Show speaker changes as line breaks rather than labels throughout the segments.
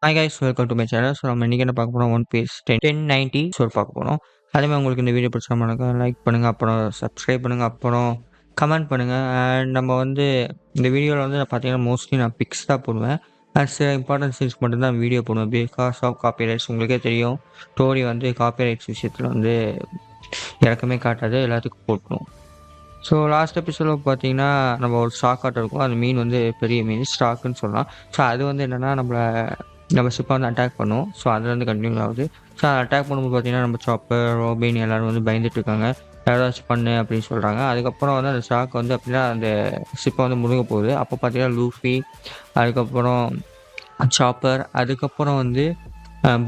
Hi guys welcome to my channel. So நம்ம இன்றைக்கி என்ன பார்க்க போகிறோம், ஒன் பீஸ் 1090 பார்க்க போகிறோம். அதேமாதிரி உங்களுக்கு இந்த வீடியோ பிடிச்சா லைக் பண்ணுங்கள், அப்புறம் சப்ஸ்கிரைப் பண்ணுங்கள், அப்புறம் கமெண்ட் பண்ணுங்கள். அண்ட் நம்ம வந்து இந்த வீடியோவில் வந்து பார்த்தீங்கன்னா மோஸ்ட்லி நான் பிக்ஸ் தான் போடுவேன். சில இம்பார்ட்டன்ட் சீன்ஸ் மட்டும்தான் வீடியோ போடுவேன் பிகாஸ் ஆஃப் காப்பி ரைட்ஸ். உங்களுக்கே தெரியும், ஸ்டோரி வந்து காப்பி ரைட்ஸ் விஷயத்தில் வந்து இறக்கமே காட்டாது, எல்லாத்துக்கும் போட்டணும். ஸோ லாஸ்ட் எபிசோடில் பார்த்தீங்கன்னா நம்ம ஒரு ஸ்டாக் ஆட்டம் இருக்கும். அந்த மீன் வந்து பெரிய மீன் ஸ்டாக்குன்னு சொல்லலாம். ஸோ அது வந்து என்னென்னா நம்ம ஷிப்பை வந்து அட்டாக் பண்ணும். ஸோ அதில் வந்து கண்டினியூ ஆகுது. ஸோ அதை அட்டாக் பண்ணும்போது பார்த்தீங்கன்னா நம்ம சாப்பர் ரோபின் எல்லோரும் வந்து பயந்துட்டு இருக்காங்க, ஏதாச்சும் பண்ணு அப்படின்னு சொல்கிறாங்க. அதுக்கப்புறம் வந்து அந்த ஸ்டாக் வந்து அப்படின்னா அந்த ஷிப்பை வந்து முழுங்க போகுது. அப்போ பார்த்தீங்கன்னா லூஃபி, அதுக்கப்புறம் சாப்பர், அதுக்கப்புறம் வந்து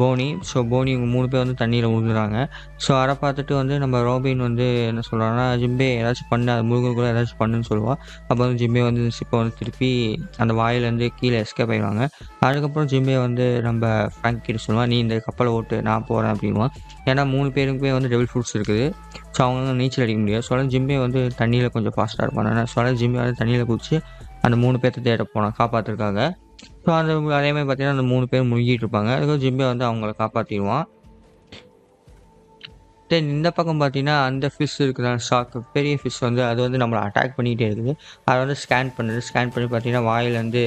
போனி. ஸோ போனி இவங்க 3 பேர் வந்து தண்ணியில் விழுந்துறாங்க. ஸோ அதை பார்த்துட்டு வந்து நம்ம ரோபின் வந்து என்ன சொல்கிறாங்கன்னா, ஜிம்பே ஏதாச்சும் பண்ணு, அது முழுங்கக்குள்ளே ஏதாச்சும் பண்ணுன்னு சொல்லுவாள். அப்போ வந்து ஜிம்பே வந்து ஷிப்பை வந்து திருப்பி அந்த வாயிலேருந்து கீழே எஸ்கேப் ஆயிடுவாங்க. அதுக்கப்புறம் ஜிம்பே வந்து நம்ம ஃப்ராங்க் கிட்ட சொல்லுவான், நீ இந்த கப்பலை ஓட்டு, நான் போகிறேன் அப்படின்வான். ஏன்னா 3 பேருக்குமே வந்து டெவில் ஃப்ரூட்ஸ் இருக்குது. ஸோ அவங்க நீச்சல் அடிக்க முடியாது. ஸோ அதனால் ஜிம்பே வந்து தண்ணியில் கொஞ்சம் ஃபாஸ்ட்டாக இருப்பாங்க. ஸோ அதனால் ஜிம்பே வந்து தண்ணியில் குதிச்சு அந்த 3 பேர்த்த தேட போனான் காப்பாற்றுறதுக்காக. ஸோ அதேமாதிரி பார்த்தீங்கன்னா அந்த 3 பேர் முழுகிட்டு இருப்பாங்க. அதுக்கு ஜிம்பே வந்து அவங்கள காப்பாற்றிடுவான். தென் இந்த பக்கம் பார்த்தீங்கன்னா அந்த ஃபிஷ் இருக்குதா, ஷார்க், பெரிய ஃபிஷ் வந்து அது வந்து நம்மளை அட்டாக் பண்ணிகிட்டே இருக்குது. அதை வந்து ஸ்கேன் பண்ணி பார்த்தீங்கன்னா வாயிலேருந்து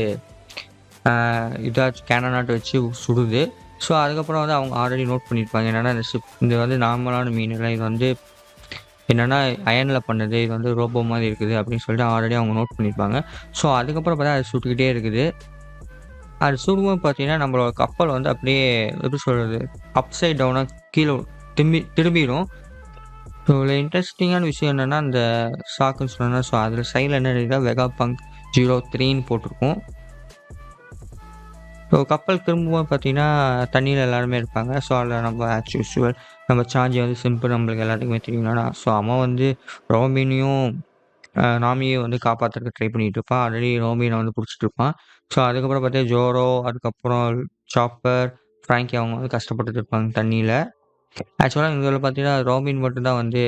இதாச்சும் கேனனாட்டு வச்சு சுடுது. ஸோ அதுக்கப்புறம் வந்து அவங்க ஆல்ரெடி நோட் பண்ணியிருப்பாங்க என்னென்னா, இந்த ஷிப் இது வந்து நார்மலான மீன் இல்லை, இது வந்து என்னென்னா அயனில் பண்ணது, இது வந்து ரோபோ மாதிரி இருக்குது அப்படின்னு சொல்லிட்டு ஆல்ரெடி அவங்க நோட் பண்ணியிருப்பாங்க. ஸோ அதுக்கப்புறம் பார்த்தா அது சுட்டுக்கிட்டே இருக்குது. அது சுடும்போது பார்த்தீங்கன்னா நம்மளோட கப்பல் வந்து அப்படியே எப்படி சொல்கிறது, அப்சைட் டவுனாக கீழே திரும்பிடும். ஸோ இதில் இன்ட்ரெஸ்டிங்கான விஷயம் என்னென்னா, அந்த ஷாக்குன்னு சொன்னேன்னா, ஸோ அதில் சைடில் என்ன எழுதினா வெகா பங்க் 03ன்னு போட்டிருக்கோம். ஸோ கப்பல் திரும்பவும் பார்த்தீங்கன்னா தண்ணியில் எல்லாருமே இருப்பாங்க. ஸோ அதில் நம்ம ஆஸ் யூஸ்வல் நம்ம சார்ஜி வந்து சிம்பிள் நம்மளுக்கு எல்லாத்துக்குமே தெரியும்னா, ஸோ அவன் வந்து ரோமினையும் நாமியை வந்து காப்பாற்றுறதுக்கு ட்ரை பண்ணிகிட்டு இருப்பான். ஆல்ரெடி ரோமினை வந்து பிடிச்சிட்டு இருப்பான். ஸோ அதுக்கப்புறம் பார்த்தா ஜோரோ, அதுக்கப்புறம் சாப்பர், ஃப்ராங்கி அவங்க வந்து கஷ்டப்பட்டுட்டு இருப்பாங்க தண்ணியில். ஆக்சுவலாக இதில் பார்த்தீங்கன்னா ரோபின் மட்டும்தான் வந்து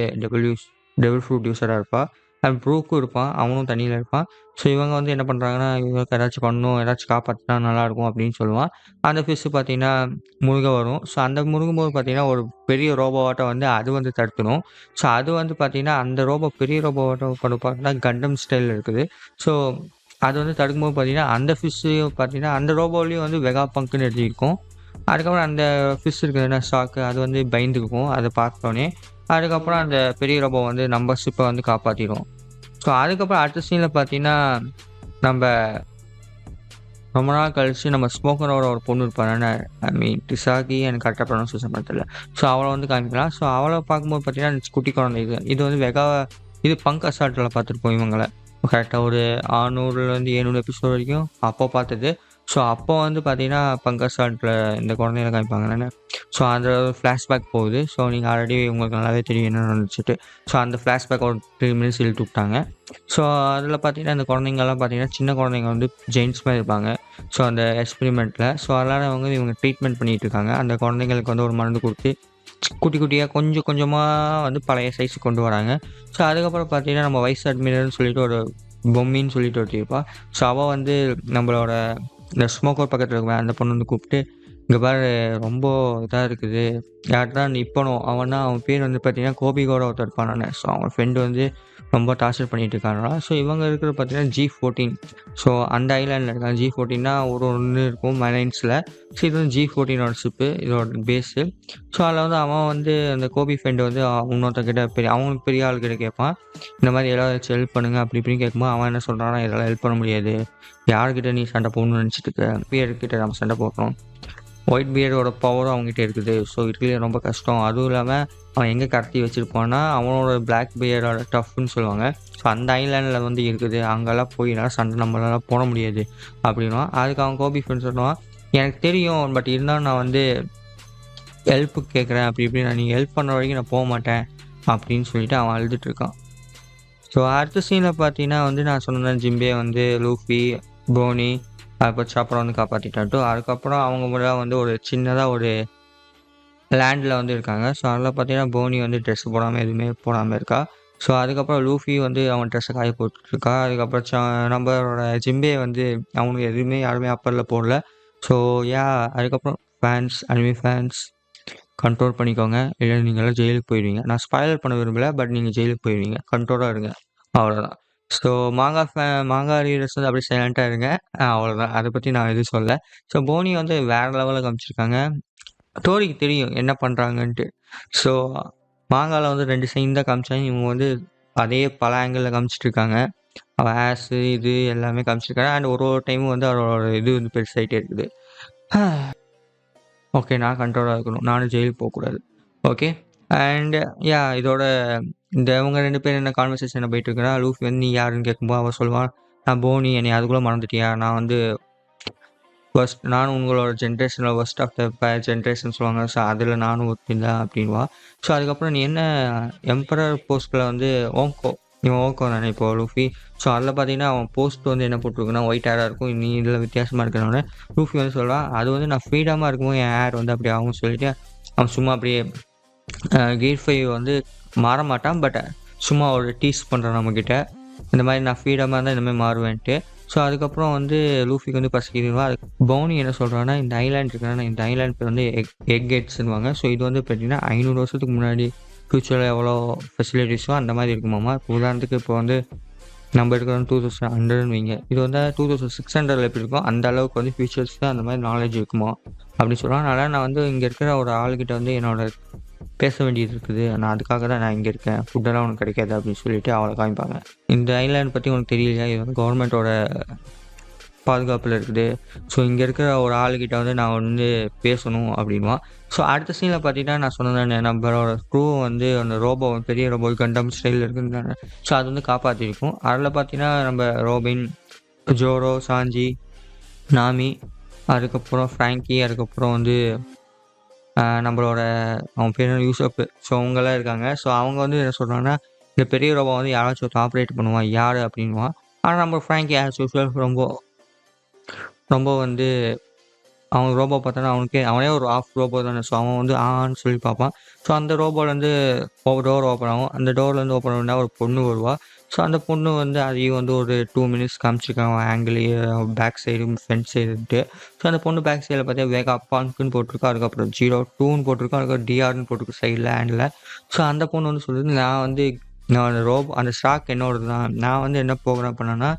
டெவில் ஃப்ரூட் யூஸராக இருப்பாள். அண்ட் ப்ரூக்கும் இருப்பான், அவனும் தண்ணியில் இருப்பான். ஸோ இவங்க வந்து என்ன பண்ணுறாங்கன்னா, இவங்களுக்கு ஏதாச்சும் பண்ணணும், ஏதாச்சும் காப்பாற்றினா நல்லாயிருக்கும் அப்படின்னு சொல்லுவான். அந்த ஃபிஷ்ஷு பார்த்தீங்கன்னா முழுக வரும். ஸோ அந்த முழுகும்போது பார்த்தீங்கன்னா ஒரு பெரிய ரோபோவாட்டம் வந்து அது வந்து தடுத்துடும். ஸோ அது வந்து பார்த்தீங்கன்னா அந்த பெரிய ரோபோவாட்டம் பார்த்தீங்கன்னா கண்டம் ஸ்டைலில் இருக்குது. ஸோ அது வந்து தடுக்கும்போது பார்த்தீங்கன்னா அந்த ஃபிஷ்ஷு பார்த்தீங்கன்னா அந்த ரோபோவிலையும் வந்து வெகா பங்க்குன்னு எழுதியிருக்கும். அதுக்கப்புறம் அந்த ஃபிஷ் இருக்குதுன்னா ஷாக்கு, அது வந்து பயந்துக்கும் அதை பார்த்தோன்னே. அதுக்கப்புறம் அந்த பெரிய ரோபோ வந்து நம்ம ஷிப்பை வந்து காப்பாற்றிடும். ஸோ அதுக்கப்புறம் அடுத்த சீனில் பார்த்தீங்கன்னா நம்ம ரொம்ப நாள் கழிச்சு நம்ம ஸ்மோக்கரோட ஒரு பொண்ணு இருப்பாங்க, ஐ மீன் டிசாகி, எனக்கு கரெக்டாக ப்ரொனன்சியேஷன் பண்ண தெரியல. ஸோ அவளை வந்து காமிக்கலாம். ஸோ அவளை பார்க்கும்போது பார்த்தீங்கன்னா குட்டி குழந்தை இது வந்து இது பங்க் அசால்ட்டில் பார்த்துருப்போம் இவங்களை கரெக்டாக ஒரு 600 700 எபிசோட் வரைக்கும் அப்போ பார்த்தது. ஸோ அப்போ வந்து பார்த்தீங்கன்னா பங்கஜ் சால்ட்டில் இந்த குழந்தையில காமிப்பாங்க தானே. ஸோ அந்த ஃப்ளாஷ்பேக் போகுது. ஸோ நீங்கள் ஆல்ரெடி உங்களுக்கு நல்லாவே தெரியும் என்ன நடந்துச்சுட்டு. ஸோ அந்த ஃப்ளாஷ்பேக் ஒரு 3 மினிட்ஸ் இழுத்து விட்டாங்க. ஸோ அதில் பார்த்தீங்கன்னா இந்த குழந்தைங்கள்லாம் பார்த்தீங்கன்னா சின்ன குழந்தைங்க வந்து ஜெயின்ஸ் மாதிரி இருப்பாங்க. ஸோ அந்த எக்ஸ்பெரிமெண்ட்டில் ஸோ அதனால் இவங்க ட்ரீட்மெண்ட் பண்ணிகிட்டு இருக்காங்க. அந்த குழந்தைங்களுக்கு வந்து ஒரு மருந்து கொடுத்து குட்டி குட்டியாக கொஞ்சம் கொஞ்சமாக வந்து பழைய சைஸுக்கு கொண்டு வராங்க. ஸோ அதுக்கப்புறம் பார்த்தீங்கன்னா நம்ம வைஸ் அட்மிரல்னு சொல்லிட்டு ஒரு பொம்மின்னு சொல்லிட்டு ஒருத்திருப்பாள். ஸோ அவள் வந்து நம்மளோட இந்த ஸ்மோக்கர் பக்கத்தில் இருக்குவேன் அந்த பொண்ணு வந்து கூப்பிட்டு, இங்கே பாரு ரொம்ப இதாக இருக்குது, யார்ட்டா நீ இப்போனும் அவன் பேர் வந்து பார்த்தீங்கன்னா கோபிகோட ஒருத்தர் இருப்பான். ஸோ அவன் ஃப்ரெண்டு வந்து ரொம்ப டார்ச்சர் பண்ணிகிட்டு இருக்காங்களா. ஸோ இவங்க இருக்கிறது பார்த்தீங்கன்னா G14. ஸோ அந்த ஐலாண்டில் இருக்காங்க. G14னா ஒன்று இருக்கும் மைனைன்ஸில். ஸோ இது வந்து G14ஓட ஷிப்பு, இதோட பேஸு. ஸோ அதில் வந்து அவன் வந்து அந்த கோபி ஃப்ரெண்டு வந்து இன்னொருத்தக்கிட்ட அவங்களுக்கு பெரிய ஆளுக்கிட்ட கேட்பான், இந்த மாதிரி ஏதாச்சும் ஹெல்ப் பண்ணுங்க அப்படி இப்படின்னு கேட்கும்போது அவன் என்ன சொல்கிறான்னா, இதெல்லாம் ஹெல்ப் பண்ண முடியாது, யார்கிட்ட நீ சண்டை போடணும்னு நினச்சிட்டு இருக்க, பியர்கிட்ட நம்ம சண்டை போடுறோம், ஒயிட் பியர்டோட பவரும் அவங்ககிட்ட இருக்குது. ஸோ இதுலேயே ரொம்ப கஷ்டம். அதுவும் இல்லாமல் அவன் எங்கே கடத்தி வச்சுருப்பான்னா அவனோட பிளாக் பியரோட டஃப்னு சொல்லுவாங்க. ஸோ அந்த ஐலாண்டில் வந்து இருக்குது, அங்கெல்லாம் போயினா சண்டை நம்மளால போட முடியாது அப்படின்னா. அதுக்கு அவன் கோபி ஃப்ரெண்ட் சொல்லுவான், எனக்கு தெரியும், பட் இருந்தாலும் நான் வந்து ஹெல்ப்பு கேட்குறேன் அப்படி இப்படி, நான் நீங்கள் ஹெல்ப் பண்ண வரைக்கும் நான் போக மாட்டேன் அப்படின்னு சொல்லிட்டு அவன் அழுதுட்டு இருக்கான். ஸோ அடுத்த சீனில் பார்த்தீங்கன்னா வந்து நான் சொன்னேன் ஜிம்பே வந்து லூஃபி, போனி, அதுக்கப்புறம் சாப்பரை வந்து காப்பாற்றிட்டாட்டும். அதுக்கப்புறம் அவங்க கூட வந்து ஒரு சின்னதாக ஒரு லேண்டில் வந்து இருக்காங்க. ஸோ அதில் பார்த்தீங்கன்னா போனி வந்து ட்ரெஸ் போடாமல் எதுவுமே போடாமல் இருக்கா. ஸோ அதுக்கப்புறம் லூஃபி வந்து அவன் ட்ரெஸ்ஸை காய போட்டுருக்கா. அதுக்கப்புறம் நம்மளோட ஜிம்பே வந்து அவனுக்கு எதுவுமே யாருமே அப்பரில் போடல. ஸோ அதுக்கப்புறம் ஃபேன்ஸ், அனிமே ஃபேன்ஸ் கண்ட்ரோல் பண்ணிக்கோங்க. இல்லை நீங்கள்லாம் ஜெயிலுக்கு போயிடுவீங்க. நான் ஸ்பாய்லர் பண்ண விரும்பல. பட் நீங்கள் ஜெயிலுக்கு போயிடுவீங்க. கண்ட்ரோலாக இருங்க. அவ்வளோதான். ஸோ மாங்கா ரீடர்ஸ் வந்து அப்படியே சைலண்ட்டாக இருங்க. அவ்வளோதான். அதை பற்றி நான் எதுவும் சொல்லல. ஸோ போனி வந்து வேற லெவலில் காமிச்சிருக்காங்க. டோரிக்கு தெரியும் என்ன பண்ணுறாங்கன்ட்டு. ஸோ மாங்காவில் வந்து 2 சைன் தான் காமிச்சாங்க. இவங்க வந்து அதே பல ஆங்கிளில் காமிச்சிட்டு இருக்காங்க. அவன் ஆஸு இது எல்லாமே காமிச்சிருக்காங்க. அண்ட் ஒரு டைமும் வந்து அவரோட இது வந்து பெருசாகிட்டே இருக்குது. ஓகே, நான் கண்ட்ரோலாக இருக்கணும். நானும் ஜெயிலுக்கு போகக்கூடாது. ஓகே. அண்ட் இதோட இவங்க 2 பேரும் என்ன கான்வர்சேஷன் போயிட்டு இருக்கிறா, லூஃபி வந்து நீ யாருன்னு கேட்கும்போது அவன் சொல்லுவான், நான் போனி, என்னை அதுக்குள்ளே மறந்துட்டியா, நான் வந்து நானும் உங்களோட ஜென்ரேஷனில் ஒர்ஸ்ட் ஆஃப் த ஜென்ரேஷன் சொல்லுவாங்க. ஸோ அதில் நானும் ஒருத்தன் தான் அப்படின்வா. ஸோ அதுக்கப்புறம் நீ என்ன எம்பரர் போஸ்ட்டில் வந்து இவன் ஓக்கோ தானே இப்போ லூஃபி. ஸோ அதில் பார்த்தீங்கன்னா அவன் போஸ்ட் வந்து என்ன போட்டிருக்குன்னா ஒயிட் ஹேராக இருக்கும். நீ இதில் வித்தியாசமாக இருக்கிறவனே லூஃபி வந்து சொல்கிறான், அது வந்து நான் ஃப்ரீடமாக இருக்கும்போது என் ஹேர் வந்து அப்படி ஆகும் சொல்லிட்டு அவன் சும்மா அப்படியே கேட் 5 வந்து மாற மாட்டான். பட் சும்மா ஒரு டீஸ் பண்ணுறான் நம்மக்கிட்ட, இந்த மாதிரி நான் ஃப்ரீடமாக இருந்தால் இந்தமாதிரி மாறுவேன்ட்டு. ஸோ அதுக்கப்புறம் வந்து லூஃபிக்கு வந்து பசிக்குதுவா. பவுனி என்ன சொல்கிறான்னா, இந்த ஐலாண்ட் இருக்கிறான்னா இந்த ஐலாண்ட் பேர் வந்து எக் கேட்ஸ்னுவாங்க. ஸோ இது வந்து பார்த்தீங்கன்னா 500 வருஷத்துக்கு முன்னாடி ஃப்யூச்சரில் எவ்வளோ ஃபெசிலிட்டிஸோ அந்த மாதிரி இருக்குமாம்மா. இப்போ உதாரணத்துக்கு இப்போ வந்து நம்ம இருக்கிறோம் 2100 வைங்க, இது வந்து 2600 எப்படி இருக்கும் அந்த அளவுக்கு வந்து ஃபியூச்சர்ஸ்க்கு அந்த மாதிரி நாலேஜ் இருக்குமா அப்படின்னு சொல்கிறான். அதனால் நான் வந்து இங்கே இருக்கிற ஒரு ஆளுக்கிட்ட வந்து என்னோட பேச வேண்டியது இருக்குது, நான் அதுக்காக தான் நான் இங்கே இருக்கேன், ஃபுட்டெல்லாம் உனக்கு கிடைக்காது அப்படின்னு சொல்லிட்டு அவளை காமிப்பாங்க. இந்த ஐலாண்ட் பற்றி உனக்கு தெரியலையா, இது வந்து கவர்மெண்ட்டோட பாதுகாப்பில் இருக்குது. ஸோ இங்கே இருக்கிற ஒரு ஆளுக்கிட்ட வந்து நான் வந்து பேசணும் அப்படின்வான். ஸோ அடுத்த சீனில் பார்த்தீங்கன்னா நான் சொன்னதானே நம்மளோட க்ரூ வந்து அந்த ரோபோ பெரிய ரோபோ கண்டம் ஸ்டைலில் இருக்குதுன்னு. ஸோ அது வந்து காப்பாற்றிருக்கும். அதில் பார்த்தீங்கன்னா நம்ம ரோபின், ஜோரோ, சாஞ்சி, நாமி, அதுக்கப்புறம் ஃப்ராங்கி, அதுக்கப்புறம் வந்து நம்மளோட அவன் பேர் யூசப். ஸோ அவங்கெல்லாம் இருக்காங்க. ஸோ அவங்க வந்து என்ன சொல்கிறாங்கன்னா, இந்த பெரிய ரோபோ வந்து யாராச்சும் ஒருத்தன் ஆப்ரேட் பண்ணுவான் யார் அப்படின்வான். ஆனால் நம்ம ஃப்ராங்கி ஆஸ் யூஸ்வல் ரொம்ப வந்து அவன் ரோபோ பார்த்தானா அவனே ஒரு ஆஃப் ரோபோ தானே. ஸோ அவன் வந்து ஆன்னு சொல்லி பார்ப்பான். ஸோ அந்த ரோபோலேருந்து டோர் ஓப்பன் ஆகும். அந்த டோர்லேருந்து ஓப்பன் பண்ணால் ஒரு பொண்ணு வருவா. ஸோ அந்த பொண்ணு வந்து அதையும் வந்து ஒரு 2 மினிட்ஸ் காமிச்சிருக்காங்க ஆங்கிலேயே பேக் சைடு ஃப்ரண்ட் சைடுன்ட்டு. ஸோ அந்த பொண்ணு பேக் சைடில் பார்த்தா வேகா பான்க்குன்னு போட்டிருக்கா, அதுக்கப்புறம் 02ன்னு போட்டிருக்கோம், அதுக்கப்புறம் டிஆர்னு போட்டிருக்கு சைடில் ஹேண்டில். ஸோ அந்த பொண்ணு வந்து சொல்லுது, நான் அந்த ஸ்டாக் என்னோடது தான், நான் வந்து என்ன ப்ரோக்ராம் பண்ணேன்னா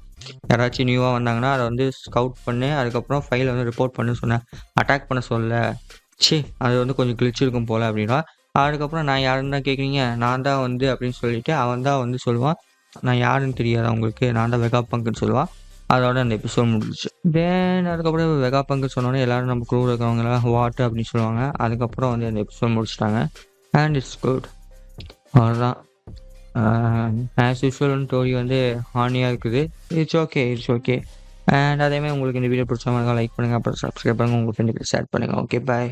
யாராச்சும் நியூவாக வந்தாங்கன்னா அதை வந்து ஸ்கவுட் பண்ணி அதுக்கப்புறம் ஃபைலை வந்து ரிப்போர்ட் பண்ண சொன்னேன், அட்டாக் பண்ண சொல்ல. அது வந்து கொஞ்சம் கிளிச் இருக்கும் போல் அப்படின்னா. அதுக்கப்புறம் நான் யாருன்னு தான் கேட்குறீங்க, நான் தான் வந்து அப்படின்னு சொல்லிட்டு அவன் தான் வந்து சொல்லுவான், நான் யாருன்னு தெரியாது அவங்களுக்கு, நான் தான் வெகா பங்குன்னு சொல்லுவான். அதோட அந்த எபிசோட் முடிஞ்சிச்சு. தென் அதுக்கப்புறம் வெகா பங்கு சொன்னோன்னே எல்லோரும் நம்ம க்ரூவில் இருக்கிறவங்களாம் வாட் அப்படின்னு சொல்லுவாங்க. அதுக்கப்புறம் வந்து அந்த எபிசோட் முடிச்சிட்டாங்க. And it's good. அவ்வளோதான். ஆஸ் யூஸ்வல் ஸ்டோரி வந்து ஹானியாக இருக்குது. It's okay. அண்ட் அதேமாதிரி உங்களுக்கு இந்த வீடியோ பிடிச்சவங்க லைக் பண்ணுங்கள், அப்புறம் சப்ஸ்கிரைப் பண்ணுங்கள், உங்கள் ஃப்ரெண்டுக்கு ஷேர் பண்ணுங்கள். ஓகே, பாய்.